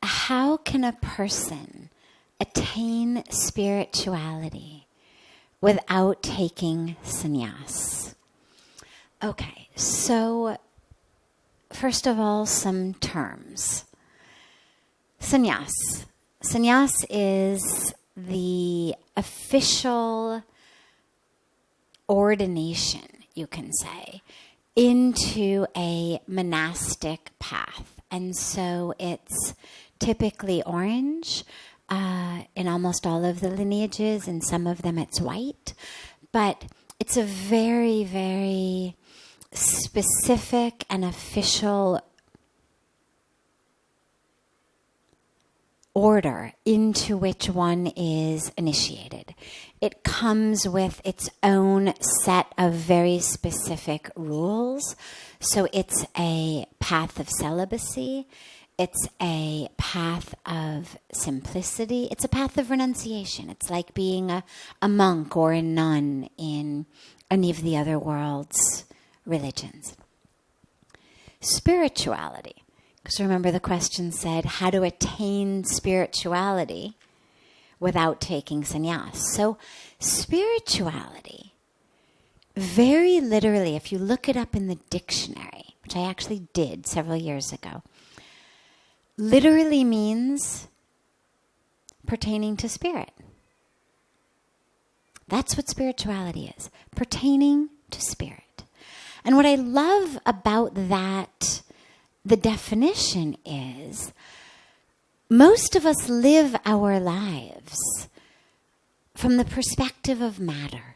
How can a person attain spirituality without taking sannyas? Okay, so first of all, some terms. Sannyas. Sannyas is the official ordination, you can say, into a monastic path. And so it's typically orange in almost all of the lineages. In some of them it's white. But it's a very, very specific and official order into which one is initiated. It comes with its own set of very specific rules. So it's a path of celibacy. It's a path of simplicity. It's a path of renunciation. It's like being a monk or a nun in any of the other world's religions. Spirituality. Because remember the question said, how to attain spirituality without taking sannyas. So spirituality, very literally, if you look it up in the dictionary, which I actually did several years ago, literally means pertaining to spirit. That's what spirituality is, pertaining to spirit. And what I love about that, the definition is, most of us live our lives from the perspective of matter.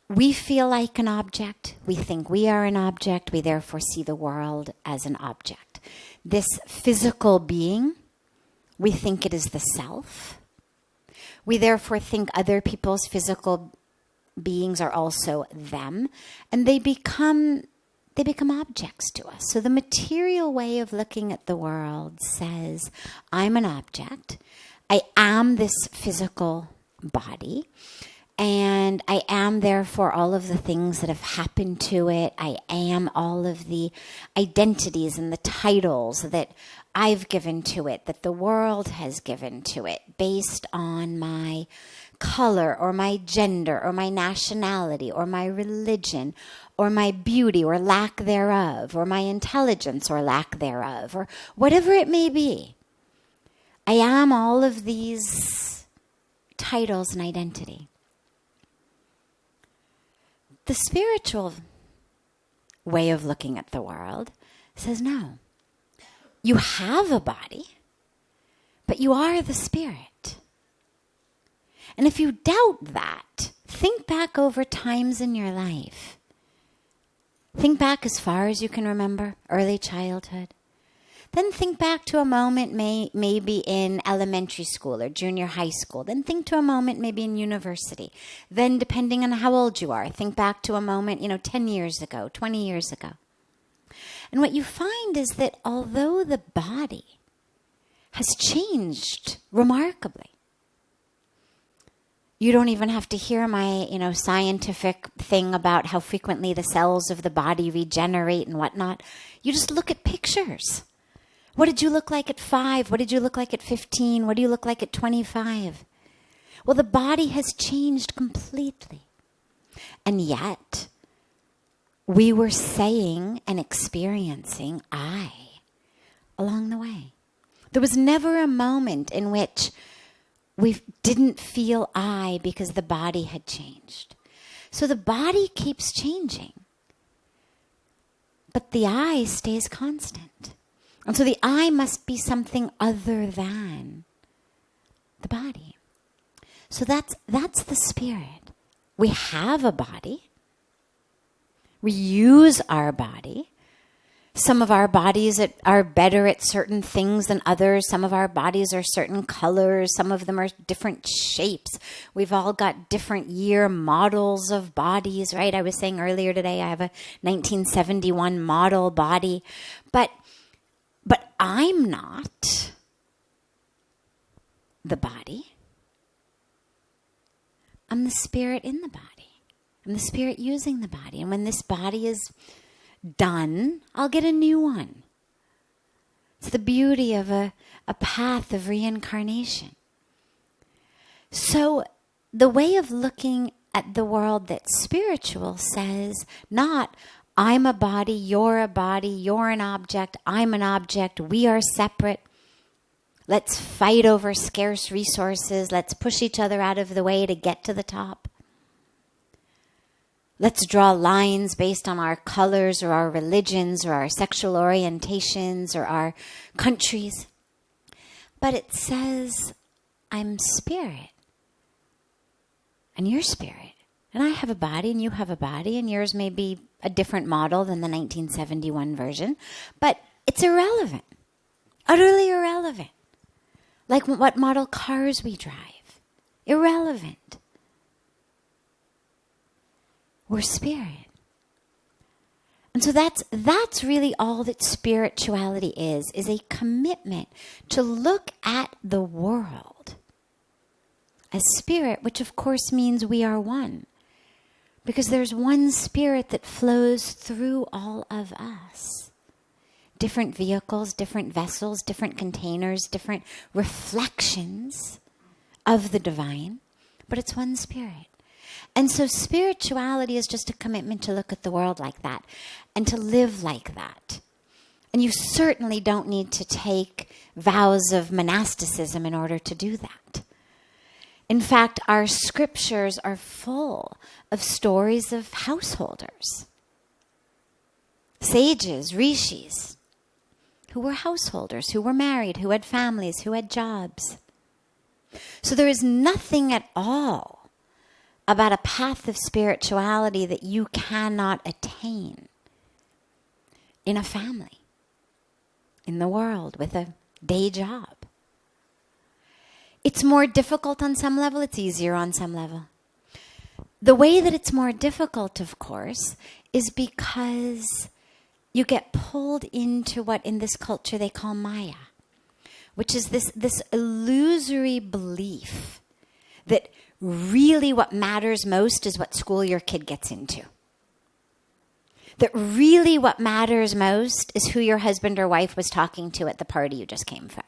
We feel like an object. We think we are an object. We therefore see the world as an object. This physical being, we think it is the self. We therefore think other people's physical beings are also them. And they become objects to us. So the material way of looking at the world says, I'm an object. I am this physical body. And I am, therefore, all of the things that have happened to it. I am all of the identities and the titles that I've given to it, that the world has given to it, based on my color or my gender or my nationality or my religion or my beauty or lack thereof or my intelligence or lack thereof or whatever it may be. I am all of these titles and identity. The spiritual way of looking at the world says no. You have a body, but you are the spirit. And if you doubt that, think back over times in your life. Think back as far as you can remember, early childhood. Then think back to a moment maybe in elementary school or junior high school. Then think to a moment maybe in university. Then, depending on how old you are, think back to a moment, 10 years ago, 20 years ago. And what you find is that although the body has changed remarkably, you don't even have to hear my, scientific thing about how frequently the cells of the body regenerate and whatnot. You just look at pictures. What did you look like at 5? What did you look like at 15? What do you look like at 25? Well, the body has changed completely. And yet, we were saying and experiencing I along the way. There was never a moment in which we didn't feel I because the body had changed. So the body keeps changing, but the I stays constant. And so the I must be something other than the body. So that's the spirit. We have a body. We use our body. Some of our bodies are better at certain things than others. Some of our bodies are certain colors. Some of them are different shapes. We've all got different year models of bodies, right? I was saying earlier today I have a 1971 model body. But I'm not the body. I'm the spirit in the body. I'm the spirit using the body. And when this body is done, I'll get a new one. It's the beauty of a path of reincarnation. So the way of looking at the world that's spiritual says not, I'm a body, you're an object, I'm an object, we are separate. Let's fight over scarce resources. Let's push each other out of the way to get to the top. Let's draw lines based on our colors or our religions or our sexual orientations or our countries. But it says, I'm spirit. And you're spirit. And I have a body and you have a body and yours may be a different model than the 1971 version. But it's irrelevant. Utterly irrelevant. Like what model cars we drive. Irrelevant. We're spirit. And so that's really all that spirituality is a commitment to look at the world as spirit, which of course means we are one. Because there's one spirit that flows through all of us. Different vehicles, different vessels, different containers, different reflections of the divine, but it's one spirit. And so spirituality is just a commitment to look at the world like that and to live like that. And you certainly don't need to take vows of monasticism in order to do that. In fact, our scriptures are full of stories of householders, sages, rishis, who were householders, who were married, who had families, who had jobs. So there is nothing at all about a path of spirituality that you cannot attain in a family, in the world, with a day job. It's more difficult on some level, it's easier on some level. The way that it's more difficult, of course, is because you get pulled into what in this culture they call Maya, which is this illusory belief that really what matters most is what school your kid gets into. That really what matters most is who your husband or wife was talking to at the party you just came from.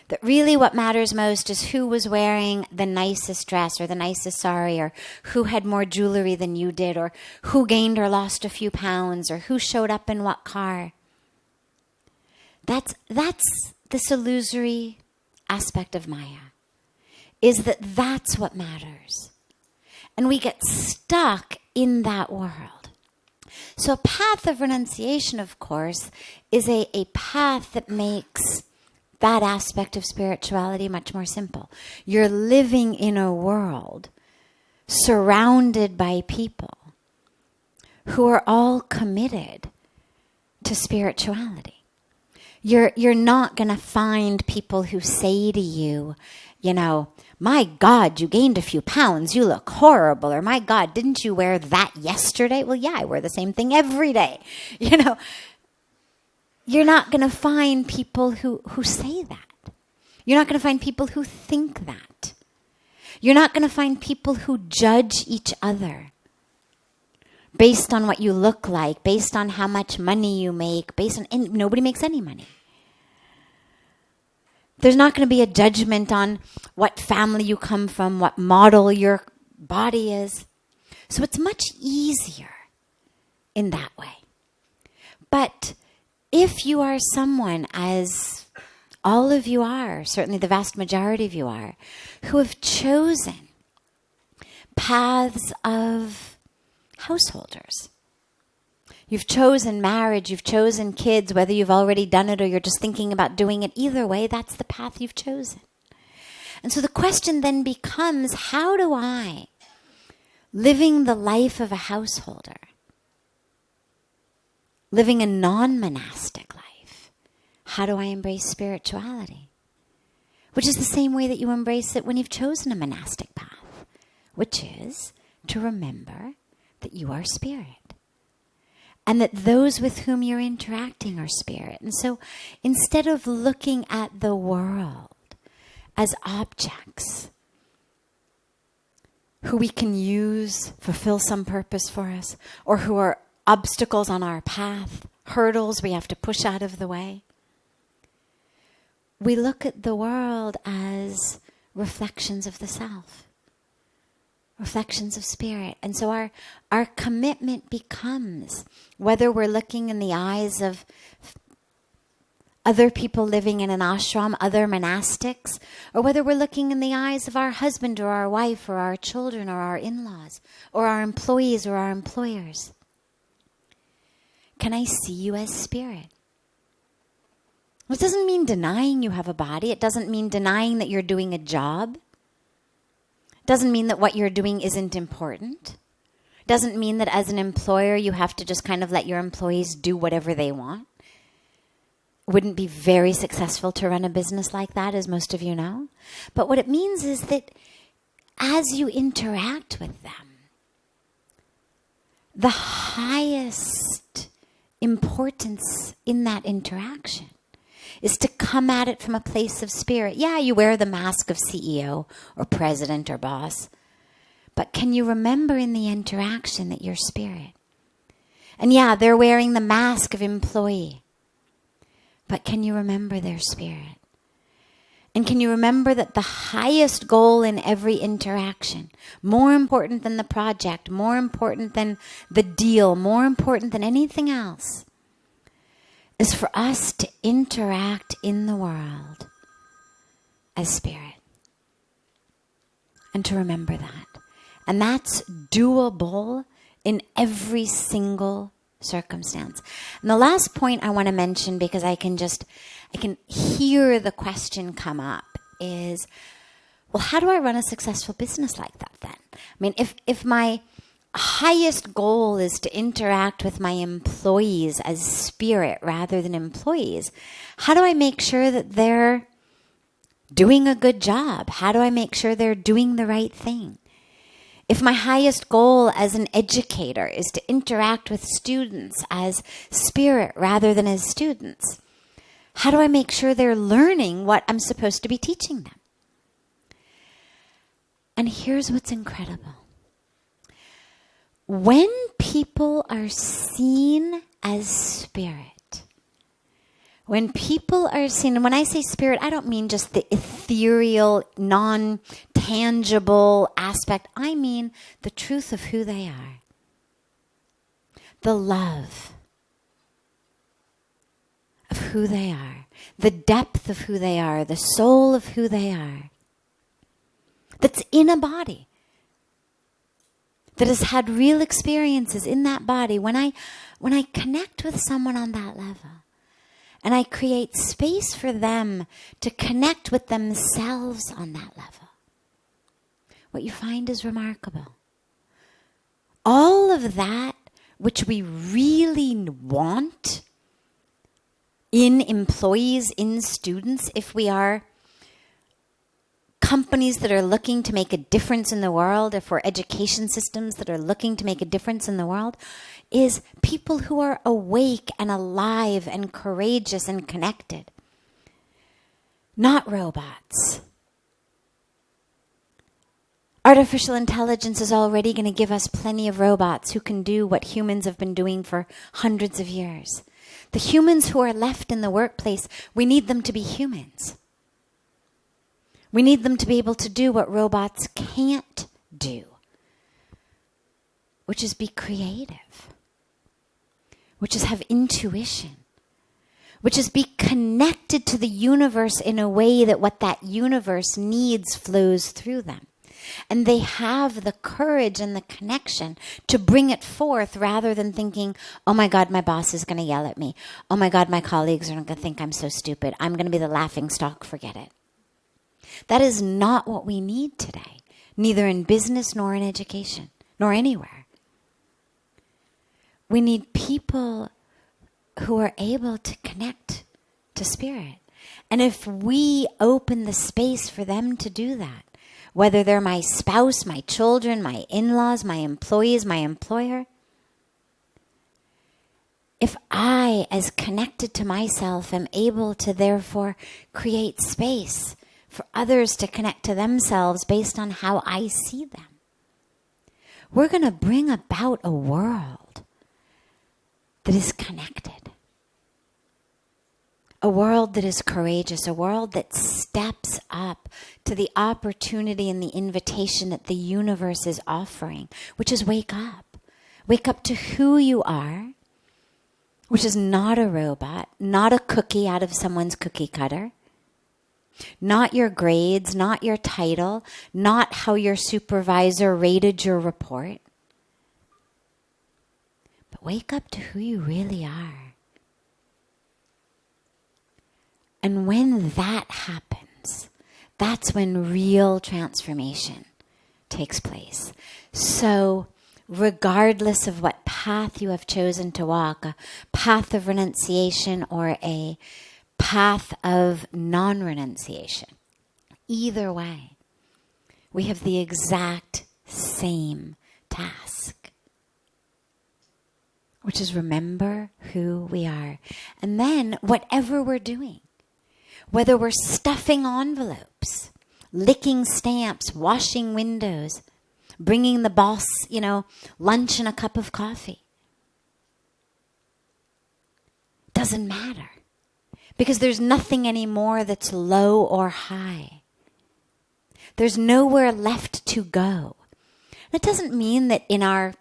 That really what matters most is who was wearing the nicest dress or the nicest sari, or who had more jewelry than you did, or who gained or lost a few pounds, or who showed up in what car. That's this illusory aspect of Maya. Is that's what matters. And we get stuck in that world. So a path of renunciation, of course, is a path that makes that aspect of spirituality much more simple. You're living in a world surrounded by people who are all committed to spirituality. You're not going to find people who say to you, my God, you gained a few pounds. You look horrible. Or my God, didn't you wear that yesterday? Well, yeah, I wear the same thing every day. You're not going to find people who say that. You're not going to find people who think that. You're not going to find people who judge each other based on what you look like, based on how much money you make, and nobody makes any money. There's not going to be a judgment on what family you come from, what model your body is. So it's much easier in that way. But if you are someone, as all of you are, certainly the vast majority of you are, who have chosen paths of householders, you've chosen marriage, you've chosen kids, whether you've already done it or you're just thinking about doing it, either way, that's the path you've chosen. And so the question then becomes, how do I, living the life of a householder, living a non-monastic life, how do I embrace spirituality? Which is the same way that you embrace it when you've chosen a monastic path, which is to remember that you are spirit and that those with whom you're interacting are spirit. And so instead of looking at the world as objects who we can use, fulfill some purpose for us, or who are obstacles on our path, hurdles we have to push out of the way, we look at the world as reflections of the self, reflections of spirit. And so our commitment becomes, whether we're looking in the eyes of other people living in an ashram, other monastics, or whether we're looking in the eyes of our husband or our wife or our children or our in-laws or our employees or our employers. Can I see you as spirit? It doesn't mean denying you have a body. It doesn't mean denying that you're doing a job. It doesn't mean that what you're doing isn't important. It doesn't mean that as an employer you have to just kind of let your employees do whatever they want. It wouldn't be very successful to run a business like that, as most of you know. But what it means is that as you interact with them, the highest importance in that interaction is to come at it from a place of spirit. Yeah, you wear the mask of CEO or president or boss, but can you remember in the interaction that you're spirit? And yeah, they're wearing the mask of employee, but can you remember their spirit? And can you remember that the highest goal in every interaction, more important than the project, more important than the deal, more important than anything else, is for us to interact in the world as spirit. And to remember that. And that's doable in every single circumstance. And the last point I want to mention, because I can hear the question come up, is, well, how do I run a successful business like that then? I mean, if my highest goal is to interact with my employees as spirit rather than employees, how do I make sure that they're doing a good job? How do I make sure they're doing the right thing? If my highest goal as an educator is to interact with students as spirit rather than as students, how do I make sure they're learning what I'm supposed to be teaching them? And here's what's incredible. When people are seen as spirit, when people are seen, and when I say spirit, I don't mean just the ethereal, non-tangible aspect. I mean the truth of who they are. The love of who they are. The depth of who they are. The soul of who they are. That's in a body. That has had real experiences in that body. When I connect with someone on that level, and I create space for them to connect with themselves on that level, what you find is remarkable. All of that which we really want in employees, in students, if we are companies that are looking to make a difference in the world, if we're education systems that are looking to make a difference in the world, is people who are awake and alive and courageous and connected. Not robots. Artificial intelligence is already going to give us plenty of robots who can do what humans have been doing for hundreds of years. The humans who are left in the workplace, we need them to be humans. We need them to be able to do what robots can't do, which is be creative, which is have intuition, which is be connected to the universe in a way that what that universe needs flows through them. And they have the courage and the connection to bring it forth rather than thinking, oh my God, my boss is going to yell at me. Oh my God, my colleagues are going to think I'm so stupid. I'm going to be the laughing stock. Forget it. That is not what we need today, neither in business nor in education, nor anywhere. We need people who are able to connect to spirit. And if we open the space for them to do that, whether they're my spouse, my children, my in-laws, my employees, my employer, if I, as connected to myself, am able to therefore create space for others to connect to themselves based on how I see them, we're going to bring about a world that is connected. A world that is courageous, a world that steps up to the opportunity and the invitation that the universe is offering, which is wake up. Wake up to who you are, which is not a robot, not a cookie out of someone's cookie cutter, not your grades, not your title, not how your supervisor rated your report. But wake up to who you really are. And when that happens, that's when real transformation takes place. So, regardless of what path you have chosen to walk, a path of renunciation or a path of non-renunciation, either way, we have the exact same task, which is remember who we are. And then whatever we're doing, whether we're stuffing envelopes, licking stamps, washing windows, bringing the boss, lunch and a cup of coffee, doesn't matter. Because there's nothing anymore that's low or high. There's nowhere left to go. That doesn't mean that in our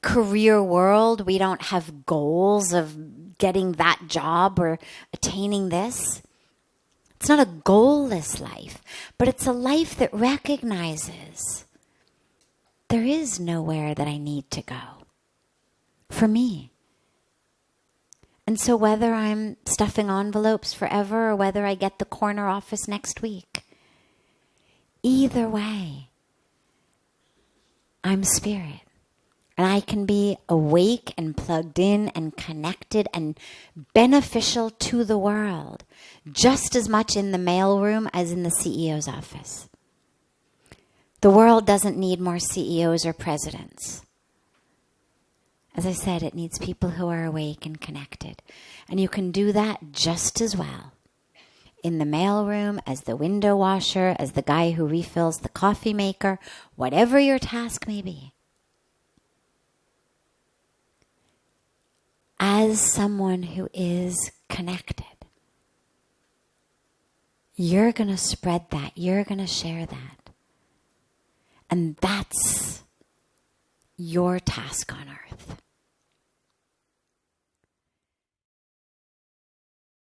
career world we don't have goals of getting that job or attaining this. It's not a goalless life, but it's a life that recognizes there is nowhere that I need to go for me. And so whether I'm stuffing envelopes forever or whether I get the corner office next week, either way, I'm spirit. And I can be awake and plugged in and connected and beneficial to the world just as much in the mailroom as in the CEO's office. The world doesn't need more CEOs or presidents. As I said, it needs people who are awake and connected. And you can do that just as well in the mailroom, as the window washer, as the guy who refills the coffee maker, whatever your task may be. As someone who is connected, you're going to spread that. You're going to share that. And that's your task on earth.